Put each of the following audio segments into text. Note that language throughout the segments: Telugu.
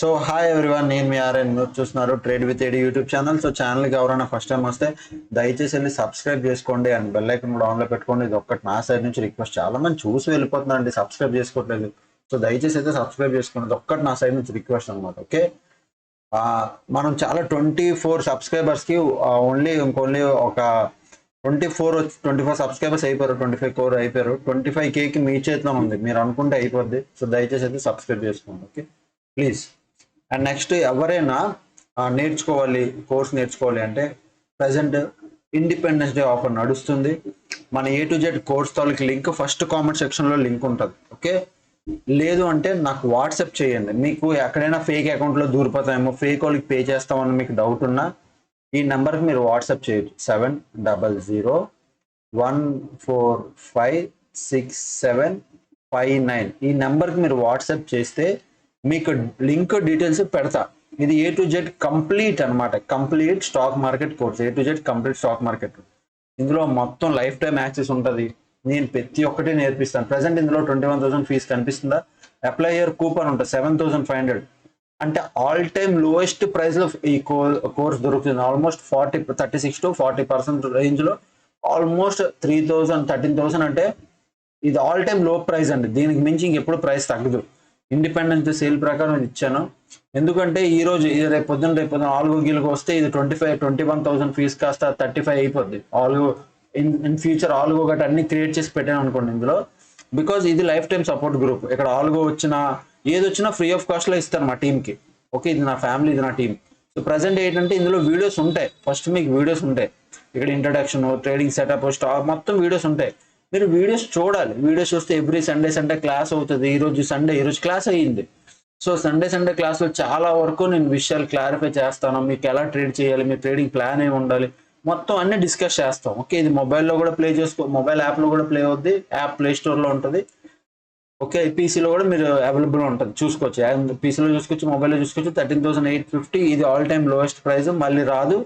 సో హాయ్ ఎవ్రీవన్, నేను మీ ఆర్ఎన్. మీరు చూస్తున్నారు trade with AD YouTube channel. So ఛానల్కి ఎవరైనా ఫస్ట్ టైం వస్తే దయచేసి వెళ్ళి సబ్స్క్రైబ్ చేసుకోండి అండ్ బెల్ ఐకన్ కూడా ఆన్లో పెట్టుకోండి. ఇది ఒక్కటి నా సైడ్ నుంచి రిక్వెస్ట్. చాలా మంది చూసి వెళ్ళిపోతున్నారండి, సబ్స్క్రైబ్ చేసుకోవట్లేదు. సో దయచేసి అయితే సబ్స్క్రైబ్ చేసుకోండి, ఇది ఒక్కటి నా సైడ్ నుంచి రిక్వెస్ట్ అనమాట. ఓకే, మనం చాలా 24 సబ్స్క్రైబర్స్కి ఓన్లీ ఒక 24 సబ్స్క్రైబర్స్ అయిపోయారు. 25 కోర్ అయిపోయారు. 25Kకి మీ చేతిలో ఉంది, మీరు అనుకుంటే అయిపోద్ది. సో దయచేసి అయితే సబ్స్క్రైబ్ చేసుకోండి. Okay please. అండ్ నెక్స్ట్ ఎవరైనా కోర్స్ నేర్చుకోవాలి అంటే ప్రజెంట్ ఇండిపెండెన్స్ డే ఆఫర్ నడుస్తుంది. మన A to Z కోర్స్ తాలూకు లింక్ ఫస్ట్ కామెంట్ సెక్షన్లో లింక్ ఉంటుంది. ఓకే, లేదు అంటే నాకు వాట్సాప్ చేయండి. మీకు ఎక్కడైనా ఫేక్ అకౌంట్లో దూరిపోతామేమో, ఫేక్ వాళ్ళకి పే చేస్తామని మీకు డౌట్ ఉన్నా ఈ నెంబర్కి మీరు వాట్సాప్ చేయొచ్చు. 7001456759. ఈ నెంబర్కి మీరు వాట్సాప్ చేస్తే మీకు లింక్ డీటెయిల్స్ పెడతా. ఇది A to Z కంప్లీట్ అనమాట, complete stock market course. A to Z complete stock market. ఇందులో మొత్తం లైఫ్ టైం యాక్సెస్ ఉంటుంది. నేను ప్రతి ఒక్కటి నేర్పిస్తాను. ప్రజెంట్ ఇందులో 21,000 ఫీజు కనిపిస్తుందా? అప్లై ఇయర్ కూపన్ ఉంటుంది 7,500. అంటే ఆల్ టైమ్ లోయెస్ట్ ప్రైస్ లో ఈ కోర్స్ దొరుకుతుంది. ఆల్మోస్ట్ 36 to 40% రేంజ్ లో, ఆల్మోస్ట్ 3,000 13,000. అంటే ఇది ఆల్ టైమ్ లో ప్రైస్ అండి. దీనికి మించి ఇంకెప్పుడు ప్రైస్ తగ్గదు. ఇండిపెండెన్స్ సేల్ ప్రకారం ఇది ఇచ్చాను. ఎందుకంటే ఈ రోజు రేపు పొద్దున ఆల్గో గీలకు వస్తే ఇది 21,000 ఫీజు కాస్త 35 అయిపోద్ది. ఆల్గో ఇన్ ఫ్యూచర్ ఆల్గో గట్రా అన్ని క్రియేట్ చేసి పెట్టాను అనుకోండి ఇందులో. బికాజ్ ఇది లైఫ్ టైం సపోర్ట్ గ్రూప్. ఇక్కడ ఆల్గో వచ్చినా ఏది వచ్చినా ఫ్రీ ఆఫ్ కాస్ట్ లో ఇస్తాను మా టీంకి. ఓకే, ఇది నా ఫ్యామిలీ, ఇది నా టీం. సో ప్రజెంట్ ఏంటంటే ఇందులో వీడియోస్ ఉంటాయి. ఫస్ట్ మీకు వీడియోస్ ఉంటాయి. ఇక్కడ ఇంట్రడక్షన్, ట్రేడింగ్ సెటప్, స్టాక్ మొత్తం వీడియోస్ ఉంటాయి. మీరు వీడియోస్ చూడాలి. వీడియోస్ చూస్తే ఎవ్రీ సండే క్లాస్ అవుతుంది. ఈరోజు సండే, ఈరోజు క్లాస్ అయ్యింది. సో సండే క్లాస్లో చాలా వరకు నేను విషయాలు క్లారిఫై చేస్తాను. మీకు ఎలా ట్రేడ్ చేయాలి, మీ ట్రేడింగ్ ప్లాన్ ఏమి ఉండాలి, మొత్తం అన్ని డిస్కస్ చేస్తాం. ఓకే, ఇది మొబైల్లో కూడా ప్లే మొబైల్ యాప్లో కూడా ప్లే అవుద్ది. యాప్ ప్లే స్టోర్లో ఉంటుంది. ఓకే, పీసీలో కూడా మీరు అవైలబుల్ ఉంటుంది, చూసుకోవచ్చు. పీసీలో చూసుకోవచ్చు, మొబైల్లో చూసుకోవచ్చు. 13,850 ఇది ఆల్ టైమ్ లోయెస్ట్ ప్రైస్. మళ్ళీ రాదు.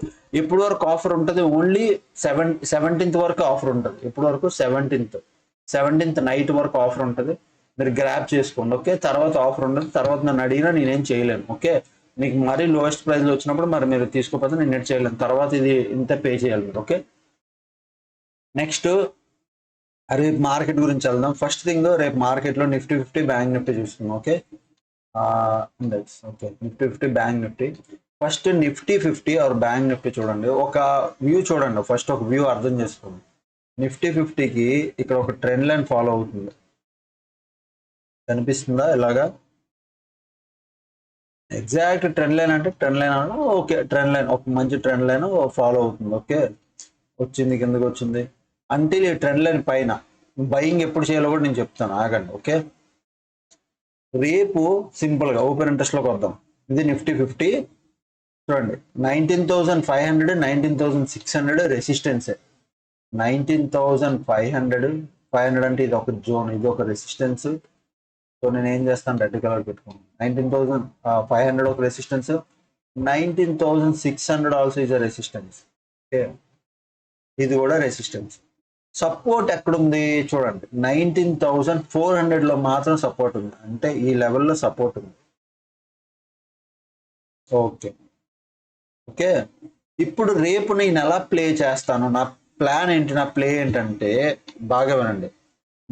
ఎప్పుడు వరకు ఆఫర్ ఉంటుంది? ఓన్లీ 17th వరకు ఆఫర్ ఉంటుంది. ఎప్పుడు వరకు? 17th నైట్ వరకు ఆఫర్ ఉంటుంది. మీరు గ్రాప్ చేసుకోండి. ఓకే, తర్వాత ఆఫర్ ఉండదు. తర్వాత నన్ను అడిగినా నేనేం చేయలేను. ఓకే, మీకు మరీ లోయెస్ట్ ప్రైస్లో వచ్చినప్పుడు మరి మీరు తీసుకోకపోతే నేను నెట్ చేయలేను. తర్వాత ఇది ఇంత పే చేయాలి మీరు. ఓకే, నెక్స్ట్ రేపు మార్కెట్ గురించి వెళ్దాం. ఫస్ట్ థింగ్, రేపు మార్కెట్లో నిఫ్టీ 50 బ్యాంక్ నిఫ్టీ చూస్తున్నాం. Okay, index. Okay, Nifty 50 bank Nifty. First Nifty 50 or bank Nifty చూడండి. ఒక వ్యూ చూడండి. ఫస్ట్ ఒక వ్యూ అర్థం చేసుకోండి. నిఫ్టీ 50కి ఇక్కడ ఒక ట్రెండ్ లైన్ ఫాలో అవుతుంది. కనిపిస్తుందా? ఇలాగా ఎగ్జాక్ట్ ట్రెండ్ లైన్ అంటే ట్రెండ్ లైన్ అన్న ఓకే, ట్రెండ్ లైన్ ఒక మంచి ట్రెండ్ లైన్ ఫాలో అవుతుంది. ఓకే, వచ్చింది, కిందకి వచ్చింది. అంటే ఈ ట్రెండ్ లైన్ పైన బయింగ్ ఎప్పుడు చేయాలో కూడా నేను చెప్తాను, ఆగండి. ఓకే, రేపు సింపుల్ గా ఓపెన్ ఇంట్రెస్ట్ లోకి వద్దాం. ఇది నిఫ్టీ 50 చూడండి. 19,500 19,600 రెసిస్టెన్స్. 19,500 అంటే ఇది ఒక జోన్, ఇది ఒక రెసిస్టెన్స్. సో నేను ఏం చేస్తాను, రెడ్ కలర్ పెట్టుకున్నాను. 19,500 ఒక resistance. 19,600 also is a resistance. Okay, ఇది కూడా రెసిస్టెన్స్. సపోర్ట్ ఎక్కడుంది చూడండి. 19,400 లో మాత్రం సపోర్ట్ ఉంది. అంటే ఈ లెవెల్లో సపోర్ట్ ఉంది. ఓకే ఓకే, ఇప్పుడు రేపు నేను ఎలా ప్లే చేస్తాను, నా ప్లాన్ ఏంటి, నా ప్లే ఏంటంటే బాగా వినండి.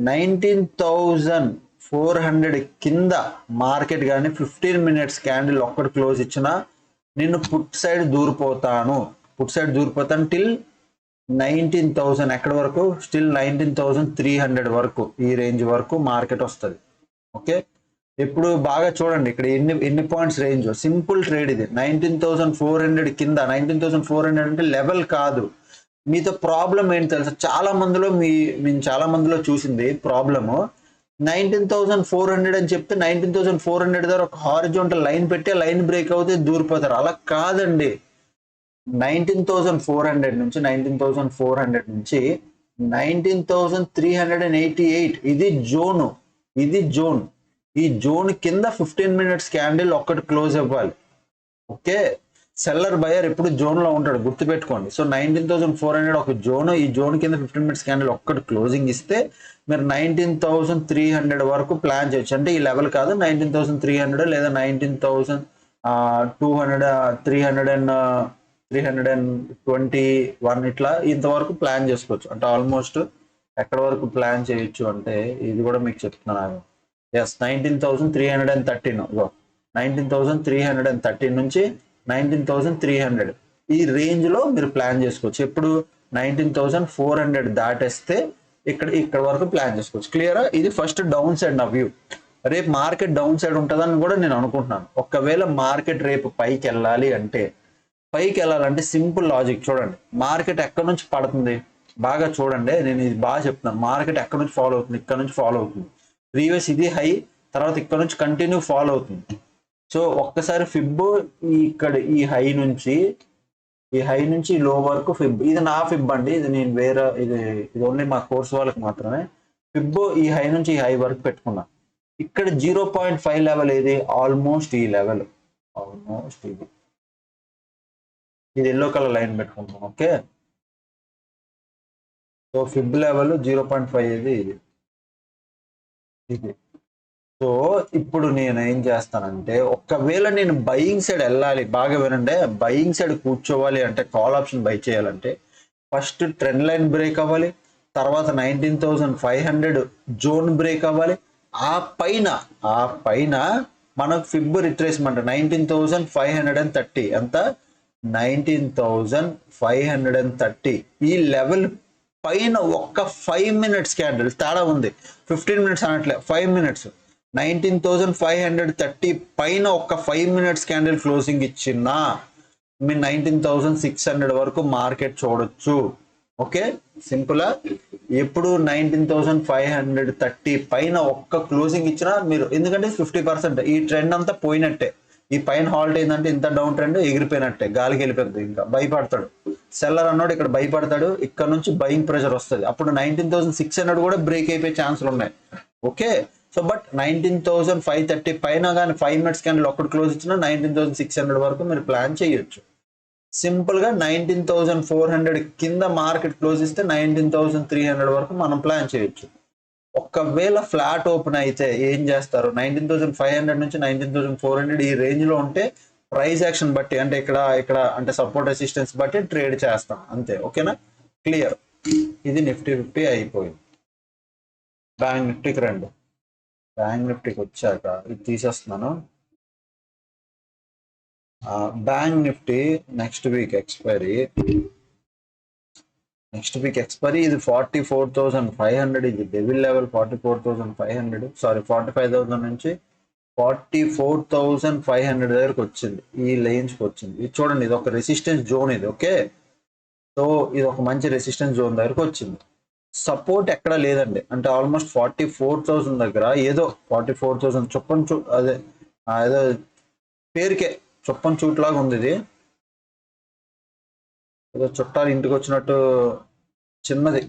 19,400 కింద మార్కెట్ కానీ 15 minutes క్యాండిల్ ఒక్కటి క్లోజ్ ఇచ్చినా నేను పుట్ సైడ్ దూరిపోతాను. టిల్ 19,000 ఎక్కడి వరకు? స్టిల్ 19,300 వరకు, ఈ రేంజ్ వరకు మార్కెట్ వస్తుంది. ఓకే, ఇప్పుడు బాగా చూడండి. ఇక్కడ ఎన్ని పాయింట్స్ రేంజ్. సింపుల్ ట్రేడ్ ఇది. 19,400 కింద. 19,400 అంటే లెవెల్ కాదు. మీతో ప్రాబ్లం ఏంటి తెలుసా? మేము చాలా మందిలో చూసింది ప్రాబ్లము. 19,400 అని చెప్తే 19,400 దగ్గర ఒక హారిజాంటల్ లైన్ పెట్టి లైన్ బ్రేక్ అవుతే దూరిపోతారు. అలా కాదండి. 19,400 నుంచి 19,388 ఇది జోన్. ఈ జోన్ కింద 15 minutes క్యాండిల్ ఒక్కటి క్లోజ్ అవ్వాలి. ఓకే, సెల్లర్ బయర్ ఎప్పుడు జోన్ లో ఉంటాడు, గుర్తుపెట్టుకోండి. సో 19,400 ఒక జోన్, ఈ జోన్ కింద 15 మినిట్స్ క్యాండిల్ ఒక్కటి క్లోజింగ్ ఇస్తే మీరు 19,300 వరకు ప్లాన్ చేయొచ్చు. అంటే ఈ లెవెల్ కాదు, 19,300 లేదా 19,200, 321 ఇట్లా ఇంతవరకు ప్లాన్ చేసుకోవచ్చు. అంటే ఆల్మోస్ట్ ఎక్కడ వరకు ప్లాన్ చేయొచ్చు అంటే ఇది కూడా మీకు చెప్తున్నాను. ఎస్, 19,313, 19,313 నుంచి 19,300 ఈ రేంజ్ లో మీరు ప్లాన్ చేసుకోవచ్చు. ఎప్పుడు 19,400 దాటేస్తే ఇక్కడ వరకు ప్లాన్ చేసుకోవచ్చు. క్లియరా? ఇది ఫస్ట్ డౌన్ సైడ్ నా వ్యూ. రేపు మార్కెట్ డౌన్ సైడ్ ఉంటుందని కూడా నేను అనుకుంటున్నాను. ఒకవేళ మార్కెట్ రేపు పైకి వెళ్ళాలంటే సింపుల్ లాజిక్ చూడండి. మార్కెట్ ఎక్కడి నుంచి పడుతుంది బాగా చూడండి, నేను ఇది బాగా చెప్తున్నాను. మార్కెట్ ఎక్కడి నుంచి ఫాలో అవుతుంది, ఇక్కడ నుంచి ఫాలో అవుతుంది. ప్రీవియస్ ఇది హై, తర్వాత ఇక్కడ నుంచి కంటిన్యూ ఫాలో అవుతుంది. సో ఒక్కసారి ఫిబ్ ఇక్కడ ఈ హై నుంచి లో వరకు ఫిబ్, ఇది నా ఫిబ్ అండి, ఇది నేను వేరే, ఇది ఓన్లీ మా కోర్స్ వాళ్ళకి మాత్రమే. ఫిబ్ ఈ హై నుంచి ఈ హై వరకు పెట్టుకున్నా. ఇక్కడ 0.5 లెవెల్ ఏది, ఆల్మోస్ట్ ఈ లెవెల్, ఆల్మోస్ట్ ఇది ఎల్లో కలర్ లైన్ పెట్టుకుంటాం. ఓకే, సో ఫిబ్ లెవెల్ 0.5 ఇది. సో ఇప్పుడు నేను ఏం చేస్తానంటే, ఒకవేళ నేను బయింగ్ సైడ్ వెళ్ళాలి, బాగా వినండి, బయింగ్ సైడ్ కూర్చోవాలి అంటే, కాల్ ఆప్షన్ బై చేయాలంటే ఫస్ట్ ట్రెండ్ లైన్ బ్రేక్ అవ్వాలి, తర్వాత 19,500 జోన్ బ్రేక్ అవ్వాలి. ఆ పైన మనకు ఫిబ్ రిట్రేస్మెంట్ 19,530, ఎంత 19,530 ఈ లెవెల్ పైన ఒక్క 5 మినిట్స్ క్యాండిల్ తేడా ఉంది. 15 మినిట్స్ అనట్లే, 5 మినిట్స్. 19,530 పైన ఒక్క 5 మినిట్స్ క్యాండిల్ క్లోజింగ్ ఇచ్చినా మీ 19,600 వరకు మార్కెట్ చూడొచ్చు. Okay, simple. ఎప్పుడు 19,530 పైన ఒక్క క్లోజింగ్ ఇచ్చినా మీరు, ఎందుకంటే 50% ఈ ట్రెండ్ అంతా పోయినట్టే. ఈ పైన హాల్ట్ ఏంటంటే ఇంత డౌన్ ట్రెండ్ ఎగిరిపోయినట్టే, గాలికి వెళ్ళిపోతుంది. ఇంకా భయపడతాడు సెల్లర్ అన్నాడు, ఇక్కడ భయపడతాడు, ఇక్కడ నుంచి బయింగ్ ప్రెషర్ వస్తుంది. అప్పుడు 19,600 కూడా బ్రేక్ అయిపోయే ఛాన్సులు ఉన్నాయి. ఓకే, సో బట్ 19,530 పైన కానీ 5 మినిట్స్ క్యాండిల్ ఒక్కటి క్లోజ్ ఇచ్చినా 19,600 వరకు మీరు ప్లాన్ చేయొచ్చు. సింపుల్ గా 19,400 కింద మార్కెట్ క్లోజ్ ఇస్తే 19,300 వరకు మనం ప్లాన్ చేయొచ్చు. ఒకవేళ ఫ్లాట్ ఓపెన్ అయితే ఏం చేస్తారు, 19,500 నుంచి 19,400 ఈ రేంజ్ లో ఉంటే ప్రైస్ యాక్షన్ బట్టి, అంటే ఇక్కడ అంటే సపోర్ట్ రెసిస్టెన్స్ బట్టి ట్రేడ్ చేస్తాం అంతే. ఓకేనా, క్లియర్. ఇది నిఫ్టీ 50 అయిపోయింది. బ్యాంక్ నిఫ్టీకి రండి. బ్యాంక్ నిఫ్టీకి వచ్చాక ఇది తీసేస్తున్నాను. Bank Nifty next week expiry, ఇది 44,500, ఇది డెవిల్ లెవెల్ 44,500, సారీ 45,000 నుంచి 44,500 దగ్గరకు వచ్చింది, ఈ రేంజ్కి వచ్చింది. ఇది చూడండి, ఇది ఒక రెసిస్టెన్స్ జోన్ ఇది. ఓకే, సో ఇది ఒక మంచి రెసిస్టెన్స్ జోన్ దగ్గరకు వచ్చింది. సపోర్ట్ ఎక్కడ లేదండి, అంటే ఆల్మోస్ట్ 44,000 దగ్గర ఏదో 44,000 చొప్పన్ అదే ఏదో పేరుకే చొప్పన్ చూట్ లాగా ఉంది. ఇది ఏదో చుట్టాలు ఇంటికి వచ్చినట్టు చిన్నది,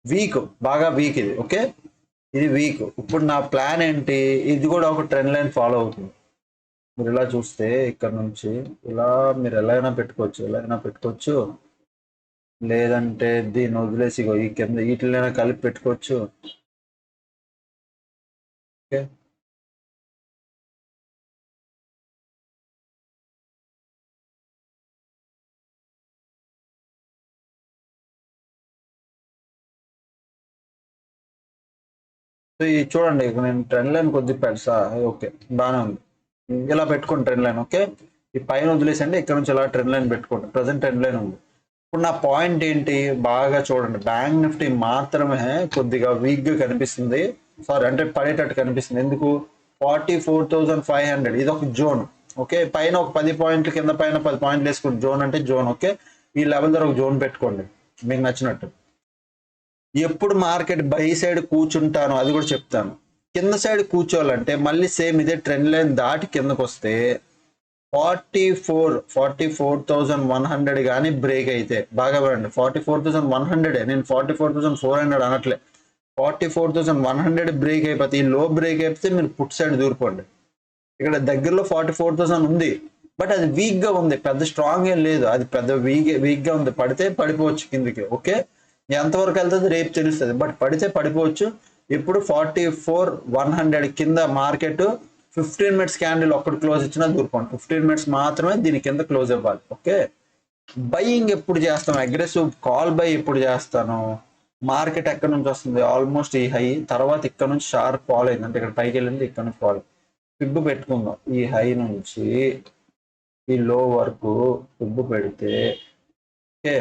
వీక్, బాగా వీక్ ఇది. ఓకే, ఇది వీక్. ఇప్పుడు నా ప్లాన్ ఏంటి, ఇది కూడా ఒక ట్రెండ్ లైన్ ఫాలో అవుతుంది. మీరు ఇలా చూస్తే ఇక్కడ నుంచి ఇలా మీరు ఎలా అయినా పెట్టుకోవచ్చు, లేదంటే దీన్ని వదిలేసి ఈ కింద వీటిలైనా కలిపి పెట్టుకోవచ్చు. ఓకే, ఇది చూడండి, నేను ట్రెండ్ లైన్ కొద్దిగా పెడతా. ఓకే, బాగానే ఉంది, ఇలా పెట్టుకోండి ట్రెండ్ లైన్. ఓకే, ఈ పైన వదిలేసండి, ఇక్కడ నుంచి ఇలా ట్రెండ్ లైన్ పెట్టుకోండి. ప్రజెంట్ ట్రెండ్ లైన్ ఉంది. ఇప్పుడు నా పాయింట్ ఏంటి, బాగా చూడండి, బ్యాంక్ నిఫ్టీ మాత్రమే కొద్దిగా వీక్ గా కనిపిస్తుంది, సారీ అంటే పడేటట్టు కనిపిస్తుంది. ఎందుకు, 44,500 ఇది ఒక జోన్. ఓకే, పైన ఒక 10 పాయింట్లు, కింద పైన 10 పాయింట్లు వేసుకోండి. జోన్ అంటే జోన్. ఓకే, ఈ లెవెల్ దగ్గర ఒక జోన్ పెట్టుకోండి మీకు నచ్చినట్టు. ఎప్పుడు మార్కెట్ బై సైడ్ కూర్చుంటాను అది కూడా చెప్తాను. కింద సైడ్ కూర్చోవాలంటే మళ్ళీ సేమ్ ఇదే ట్రెండ్ లైన్ దాటి కిందకు వస్తే 44,100 కానీ బ్రేక్ అయితే, బాగా పడండి, 44,100, నేను 44,400 అనట్లే, 44,100 బ్రేక్ అయిపోతే, ఈ లో బ్రేక్ అయిపోతే మీరు పుట్ సైడ్ దూరిపోండి. ఇక్కడ దగ్గరలో 44,000 ఉంది, బట్ అది వీక్ గా ఉంది, పెద్ద స్ట్రాంగ్ ఏం లేదు, అది పెద్ద వీక్ గా ఉంది. పడితే పడిపోవచ్చు కిందికి. ఓకే, ఎంతవరకు వెళ్తుంది రేపు తెలుస్తుంది, బట్ పడితే పడిపోవచ్చు. ఇప్పుడు 44,100 కింద మార్కెట్ 15 మినిట్స్ క్యాండిల్ ఒక్కటి క్లోజ్ ఇచ్చినా దూరుకోండి. 15 మినిట్స్ మాత్రమే దీని కింద క్లోజ్ అవ్వాలి. ఓకే, బయింగ్ ఎప్పుడు చేస్తాను, అగ్రెసివ్ కాల్ బై ఎప్పుడు చేస్తాను, మార్కెట్ ఎక్కడి నుంచి వస్తుంది, ఆల్మోస్ట్ ఈ హై తర్వాత ఇక్కడ నుంచి షార్ప్ ఫాల్ అయింది, అంటే ఇక్కడ పైకి వెళ్ళింది, ఇక్కడ నుంచి ఫాల్. ఫిబ్ పెట్టుకుందాం, ఈ హై నుంచి ఈ లో వరకు ఫిబ్ పెడితే ఓకే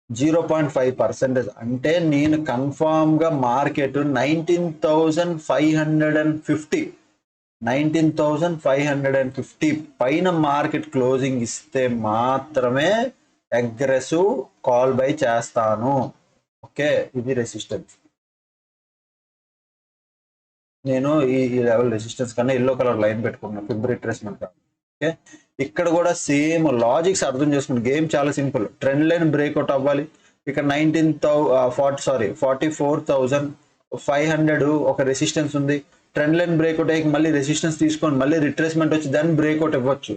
0.5%. అంటే నేను కన్ఫామ్ గా మార్కెట్ 19,550 పైన మార్కెట్ క్లోజింగ్ ఇస్తే మాత్రమే అగ్రెసివ్ కాల్ బై చేస్తాను. ఓకే, ఇది రెసిస్టెన్స్. నేను ఈ లెవెల్ రెసిస్టెన్స్ కన్నా ఎల్లో కలర్ లైన్ పెట్టుకున్నాను, ఫిబ్ రిట్రేస్మెంట్. ఓకే, ఇక్కడ కూడా సేమ్ లాజిక్స్ అర్థం చేసుకుని, గేమ్ చాలా సింపుల్. ట్రెండ్ లైన్ బ్రేక్అవుట్ అవ్వాలి. ఇక్కడ 44,500 ఒక రెసిస్టెన్స్ ఉంది. ట్రెండ్ లైన్ బ్రేక్అవుట్ అయ్యి మళ్ళీ రెసిస్టెన్స్ తీసుకొని మళ్ళీ రిట్రేస్మెంట్ వచ్చి దాన్ని బ్రేక్అవుట్ ఇవ్వచ్చు.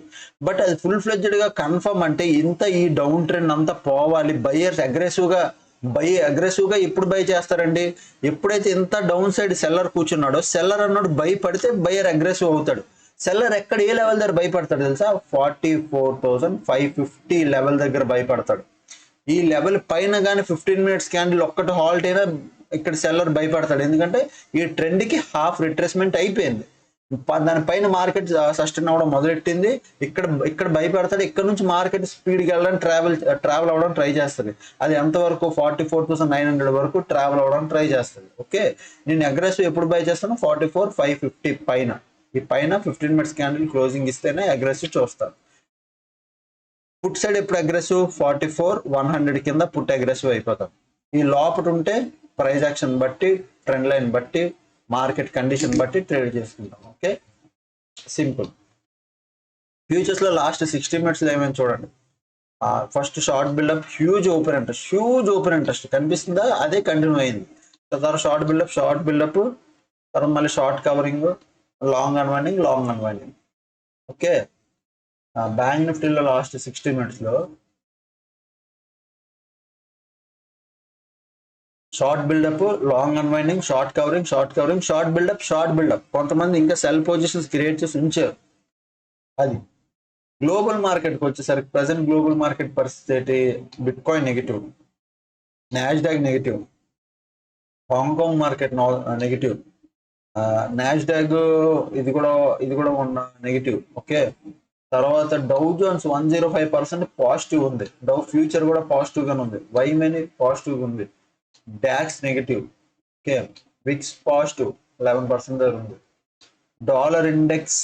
బట్ అది ఫుల్ ఫ్లెడ్జ్డ్ గా కన్ఫర్మ్ అంటే ఇంత ఈ డౌన్ ట్రెండ్ అంతా పోవాలి. బయ్యర్స్ అగ్రెసివ్ గా ఎప్పుడు బై చేస్తారండి, ఎప్పుడైతే ఇంత డౌన్ సైడ్ సెల్లర్ కూర్చున్నాడో, సెల్లర్ అన్నాడు బై పడితే బయ్యర్ అగ్రెసివ్ అవుతాడు. సెల్లర్ ఎక్కడ ఏ లెవెల్ దగ్గర భయపడతాడు తెలుసా, 44,550 లెవెల్ దగ్గర భయపడతాడు. ఈ లెవెల్ పైన కానీ 15 మినిట్స్ క్యాండిల్ ఒక్కటి హాల్ట్ అయినా ఇక్కడ సెల్లర్ భయపడతాడు. ఎందుకంటే ఈ ట్రెండ్ కి హాఫ్ రిట్రేస్మెంట్ అయిపోయింది, దానిపైన మార్కెట్ సస్టైన్ అవ్వడం మొదలెట్టింది. ఇక్కడ భయపడతాడు. ఇక్కడ నుంచి మార్కెట్ స్పీడ్కి వెళ్ళడానికి ట్రావెల్ అవ్వడం ట్రై చేస్తుంది. అది ఎంతవరకు 44,900 వరకు ట్రావెల్ అవ్వడానికి ట్రై చేస్తుంది. ఓకే, నేను అగ్రెసివ్ ఎప్పుడు బై చేస్తాను, 44,550 పైన. ఈ పైన 15 మినిట్స్ క్యాండిల్ క్లోజింగ్ ఇస్తేనే అగ్రెసివ్ చూస్తాను. పుట్ సైడ్ ఎప్పుడు అగ్రెసివ్, 44,100 కింద పుట్ అగ్రెసివ్ అయిపోతాం. ఈ లోపల ఉంటే ప్రైస్ యాక్షన్ బట్టి, ట్రెండ్ లైన్ బట్టి, మార్కెట్ కండిషన్ బట్టి ట్రేడ్ చేసుకుంటాం. Okay, simple. ఫ్యూచర్స్ లో లాస్ట్ 60 మినిట్స్ లో ఏమైనా చూడండి. First short buildup, huge open interest కనిపిస్తుందా, అదే కంటిన్యూ అయింది. తర్వాత షార్ట్ బిల్డప్, తర్వాత మళ్ళీ short covering, long unwinding. Okay, bank నిఫ్టీలో లాస్ట్ 60 మినిట్స్ లో short buildup, long unwinding, short covering, short buildup. కొంతమంది ఇంకా సెల్ పొజిషన్స్ క్రియేట్ చేసి ఉంచారు. అది గ్లోబల్ మార్కెట్కి వచ్చేసరికి ప్రజెంట్ గ్లోబల్ మార్కెట్ పరిస్థితి, bit coin negative, Nasdaq negative, Hong Kong market negative, Nasdaq ఇది కూడా ఉన్న నెగిటివ్. ఓకే, తర్వాత డౌ జోన్స్ 105% పాజిటివ్ ఉంది. డౌ ఫ్యూచర్ కూడా పాజిటివ్ గానే ఉంది. వైమెని పాజిటివ్ ఉంది. DAX negative. Okay, VIX positive 11% దగ్గర ఉంది. డాలర్ ఇండెక్స్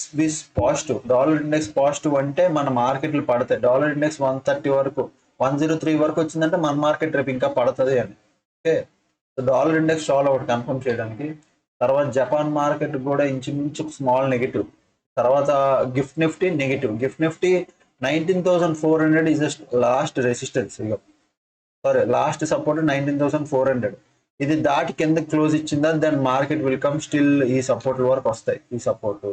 పాజిటివ్ అంటే మన మార్కెట్లు పడతాయి. డాలర్ ఇండెక్స్ 130 వరకు, 103 వరకు వచ్చిందంటే మన మార్కెట్ రేపు ఇంకా పడుతుంది అని. ఓకే, డాలర్ ఇండెక్స్ చాలా ఒకటి కన్ఫర్మ్ చేయడానికి. తర్వాత జపాన్ మార్కెట్ కూడా ఇంచుమించు స్మాల్ నెగిటివ్. తర్వాత Gift Nifty negative. Gift Nifty 19,400 is last resistance, last support 19,400. ఇది దాటి కింద క్లోజ్ ఇచ్చిందా, then market will come still ఈ సపోర్ట్ వరకు వస్తాయి. ఈ సపోర్ట్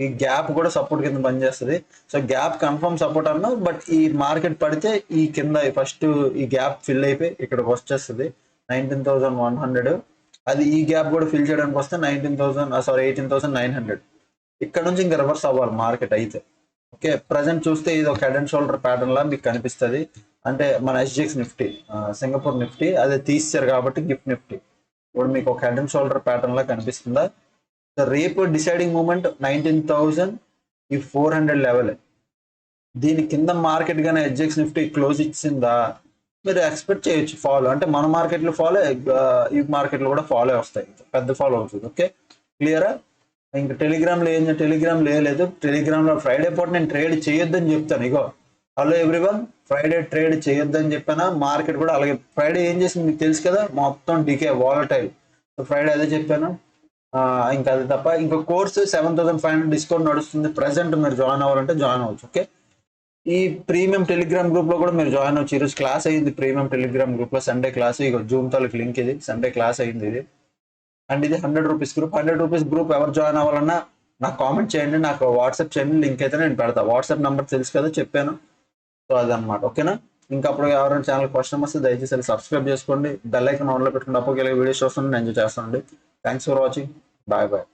ఈ గ్యాప్ కూడా సపోర్ట్ కింద పనిచేస్తుంది. సో గ్యాప్ కన్ఫర్మ్ సపోర్ట్ అన్నా, బట్ ఈ మార్కెట్ పడితే ఈ కింద ఫస్ట్ ఈ గ్యాప్ ఫిల్ అయిపోయి ఇక్కడికి వచ్చేస్తుంది 19,100. అది ఈ గ్యాప్ కూడా ఫిల్ చేయడానికి వస్తే 18,900. ఇక్కడ నుంచి ఇంకా రివర్స్ అవ్వాలి మార్కెట్ అయితే. ఓకే, ప్రజెంట్ చూస్తే ఇది ఒక హెడ్ అండ్ షోల్డర్ ప్యాటర్న్ లా మీకు కనిపిస్తుంది. అంటే మన SGX నిఫ్టీ, సింగపూర్ నిఫ్టీ అదే తీసారు కాబట్టి గిఫ్ట్ నిఫ్టీ ఇప్పుడు మీకు ఒక హెడ్ అండ్ షోల్డర్ ప్యాటర్న్ లా కనిపిస్తుందా. రేపు డిసైడింగ్ మూమెంట్ 19,400 లెవెల్. దీని కింద మార్కెట్ గానే SGX నిఫ్టీ క్లోజ్ ఇచ్చిందా, మీరు ఎక్స్పెక్ట్ చేయొచ్చు ఫాలో. అంటే మన మార్కెట్లో ఫాలో, ఈ మార్కెట్లో కూడా ఫాలో వస్తాయి, పెద్ద ఫాలో అవుతుంది. ఓకే, క్లియరా. ఇంకా టెలిగ్రామ్ లేదు. టెలిగ్రామ్ లో ఫ్రైడే పూట నేను ట్రేడ్ చేయొద్దని చెప్తాను. ఇగో, హలో ఎవ్రీవన్, ఫ్రైడే ట్రేడ్ చేయొద్దని చెప్పానా. మార్కెట్ కూడా అలాగే ఫ్రైడే ఏం చేసింది మీకు తెలుసు కదా, మొత్తం డికే వాలటైల్. సో ఫ్రైడే అదే చెప్పాను. ఇంకా అది తప్ప ఇంకో కోర్సు 7,500 డిస్కౌంట్ నడుస్తుంది ప్రెసెంట్. మీరు జాయిన్ అవ్వాలంటే జాయిన్ అవ్వచ్చు. ఓకే, ఈ ప్రీమియం టెలిగ్రామ్ గ్రూప్ లో కూడా మీరు జాయిన్ అవ్వచ్చు. ఈరోజు క్లాస్ అయ్యింది ప్రీమియం టెలిగ్రామ్ గ్రూప్ లో, సండే క్లాస్. ఇక జూమ్ తాలూకు లింక్ ఇది, సండే క్లాస్ అయ్యింది ఇది. అండ్ ఇది 100 రూపీస్ గ్రూప్. 100 రూపీస్ గ్రూప్ ఎవరు జాయిన్ అవ్వాలన్నా నాకు కామెంట్ చేయండి, నాకు వాట్సాప్ చేయండి, లింక్ అయితే నేను పెడతా. వాట్సాప్ నెంబర్ తెలుసు కదా, చెప్పాను. సో అదనమాట, ఓకేనా. ఇంకా అప్పుడు ఎవరైనా ఛానల్ క్వశ్చన్ వస్తే దయచేసి సబ్స్క్రైబ్ చేసుకోండి, బెల్ ఐకాన్ ఆన్లో పెట్టుకుని అప్పుడు వీడియోస్ చూస్తుంటే ఎంజాయ్ చేస్తానండి. Thanks for watching. Bye bye.